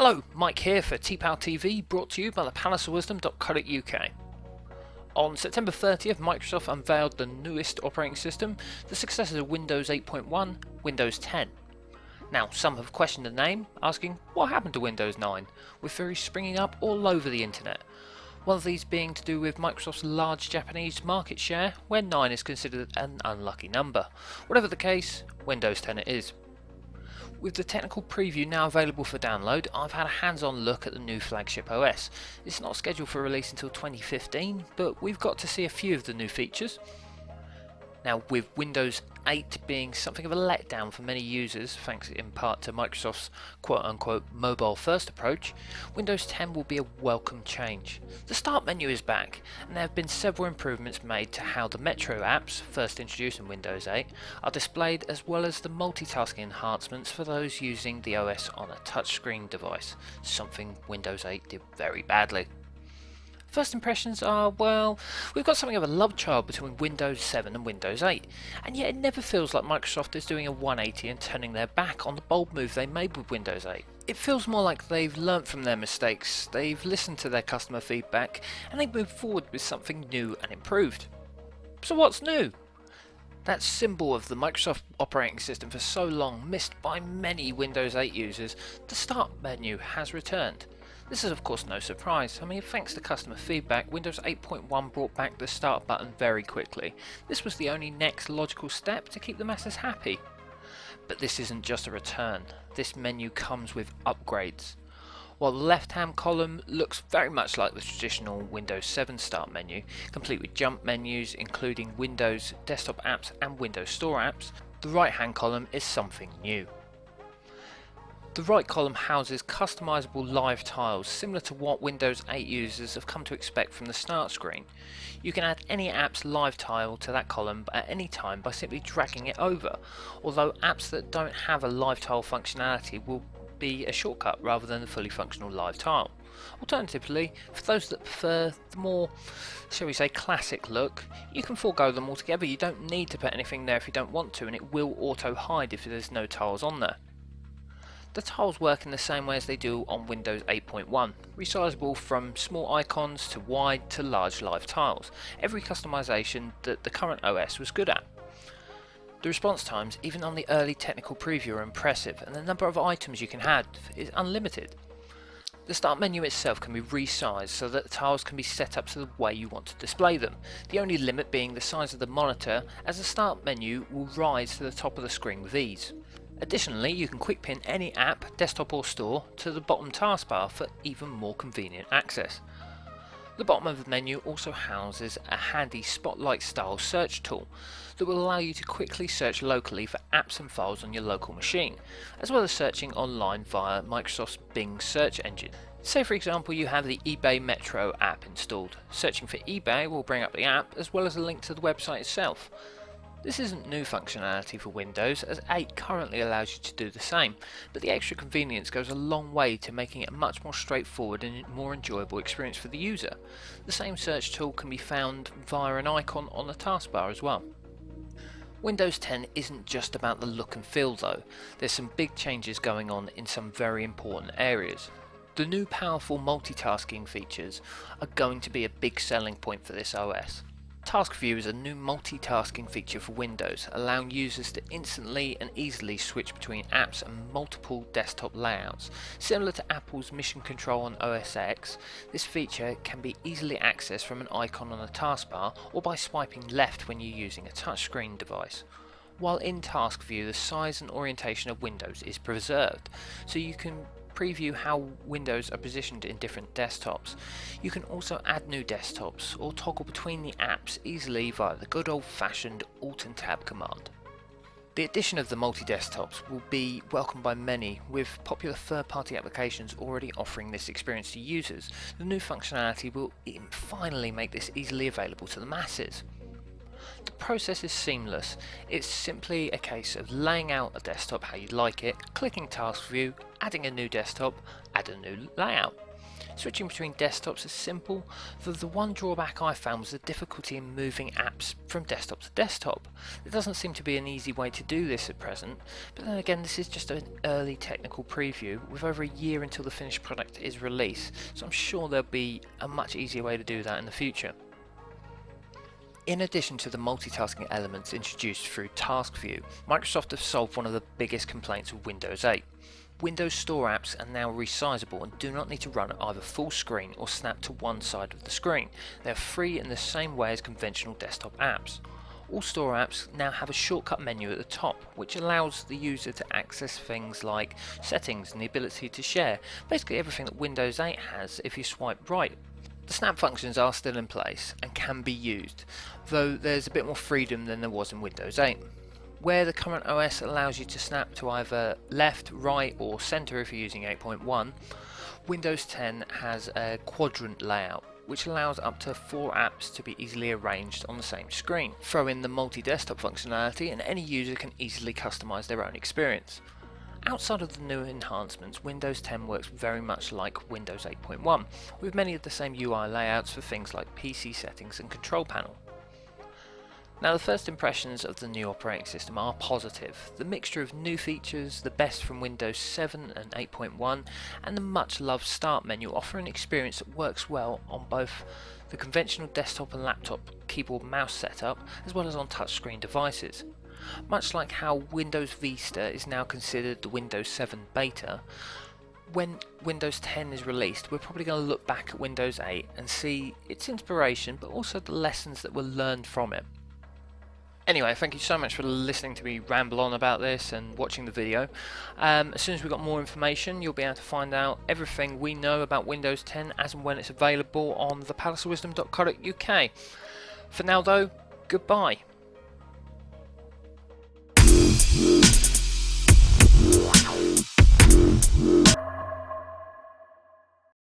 Hello, Mike here for TPAL TV, brought to you by the palaceofwisdom.co.uk. On September 30th, Microsoft unveiled the newest operating system, the successor to Windows 8.1, Windows 10. Now, some have questioned the name, asking what happened to Windows 9, with theories springing up all over the internet. One of these being to do with Microsoft's large Japanese market share, where 9 is considered an unlucky number. Whatever the case, Windows 10 it is. With the technical preview now available for download, I've had a hands-on look at the new flagship OS. It's not scheduled for release until 2015, but we've got to see a few of the new features. Now, with Windows 8 being something of a letdown for many users, thanks in part to Microsoft's quote-unquote mobile-first approach, Windows 10 will be a welcome change. The Start menu is back, and there have been several improvements made to how the Metro apps, first introduced in Windows 8, are displayed, as well as the multitasking enhancements for those using the OS on a touchscreen device, something Windows 8 did very badly. First impressions are, well, we've got something of a love child between Windows 7 and Windows 8, and yet it never feels like Microsoft is doing a 180 and turning their back on the bold move they made with Windows 8. It feels more like they've learnt from their mistakes, they've listened to their customer feedback, and they've moved forward with something new and improved. So what's new? That symbol of the Microsoft operating system for so long missed by many Windows 8 users, the Start menu has returned. This is of course no surprise. Thanks to customer feedback, Windows 8.1 brought back the Start button very quickly. This was the only next logical step to keep the masses happy. But this isn't just a return. This menu comes with upgrades. While the left-hand column looks very much like the traditional Windows 7 Start menu, complete with jump menus including Windows desktop apps and Windows Store apps, the right-hand column is something new. The right column houses customizable live tiles similar to what Windows 8 users have come to expect from the Start screen. You can add any app's live tile to that column at any time by simply dragging it over, although apps that don't have a live tile functionality will be a shortcut rather than a fully functional live tile. Alternatively, for those that prefer the more, shall we say, classic look, you can forego them altogether. You don't need to put anything there if you don't want to, and it will auto hide if there's no tiles on there. The tiles work in the same way as they do on Windows 8.1, resizable from small icons to wide to large live tiles, every customization that the current OS was good at. The response times, even on the early technical preview, are impressive, and the number of items you can add is unlimited. The Start menu itself can be resized so that the tiles can be set up to the way you want to display them, the only limit being the size of the monitor, as the Start menu will rise to the top of the screen with ease. Additionally, you can quick pin any app, desktop or store, to the bottom taskbar for even more convenient access. The bottom of the menu also houses a handy Spotlight style search tool that will allow you to quickly search locally for apps and files on your local machine, as well as searching online via Microsoft's Bing search engine. Say for example you have the eBay Metro app installed. Searching for eBay will bring up the app as well as a link to the website itself. This isn't new functionality for Windows, as 8 currently allows you to do the same, but the extra convenience goes a long way to making it a much more straightforward and more enjoyable experience for the user. The same search tool can be found via an icon on the taskbar as well. Windows 10 isn't just about the look and feel though, there's some big changes going on in some very important areas. The new powerful multitasking features are going to be a big selling point for this OS. Task View is a new multitasking feature for Windows, allowing users to instantly and easily switch between apps and multiple desktop layouts. Similar to Apple's Mission Control on OS X, this feature can be easily accessed from an icon on a taskbar or by swiping left when you're using a touchscreen device. While in Task View, the size and orientation of windows is preserved, so you can preview how windows are positioned in different desktops. You can also add new desktops or toggle between the apps easily via the good old-fashioned Alt and Tab command. The addition of the multi-desktops will be welcomed by many, with popular third-party applications already offering this experience to users. The new functionality will finally make this easily available to the masses. The process is seamless. It's simply a case of laying out a desktop how you'd like it, clicking Task View, adding a new desktop, add a new layout. Switching between desktops is simple, though the one drawback I found was the difficulty in moving apps from desktop to desktop. There doesn't seem to be an easy way to do this at present, but then again this is just an early technical preview with over a year until the finished product is released, so I'm sure there'll be a much easier way to do that in the future. In addition to the multitasking elements introduced through Task View, Microsoft have solved one of the biggest complaints of Windows 8. Windows Store apps are now resizable and do not need to run either full screen or snap to one side of the screen. They are free in the same way as conventional desktop apps. All Store apps now have a shortcut menu at the top, which allows the user to access things like settings and the ability to share, basically everything that Windows 8 has if you swipe right. The snap functions are still in place and can be used, though there's a bit more freedom than there was in Windows 8. Where the current OS allows you to snap to either left, right or centre if you're using 8.1, Windows 10 has a quadrant layout, which allows up to 4 apps to be easily arranged on the same screen. Throw in the multi-desktop functionality and any user can easily customise their own experience. Outside of the new enhancements, Windows 10 works very much like Windows 8.1, with many of the same UI layouts for things like PC settings and control panel. Now the first impressions of the new operating system are positive. The mixture of new features, the best from Windows 7 and 8.1, and the much loved Start menu offer an experience that works well on both the conventional desktop and laptop keyboard mouse setup, as well as on touchscreen devices. Much like how Windows Vista is now considered the Windows 7 beta, when Windows 10 is released, we're probably going to look back at Windows 8 and see its inspiration, but also the lessons that were learned from it. Anyway, thank you so much for listening to me ramble on about this and watching the video. As soon as we've got more information, you'll be able to find out everything we know about Windows 10 as and when it's available on thepalaceofwisdom.co.uk. For now though, goodbye.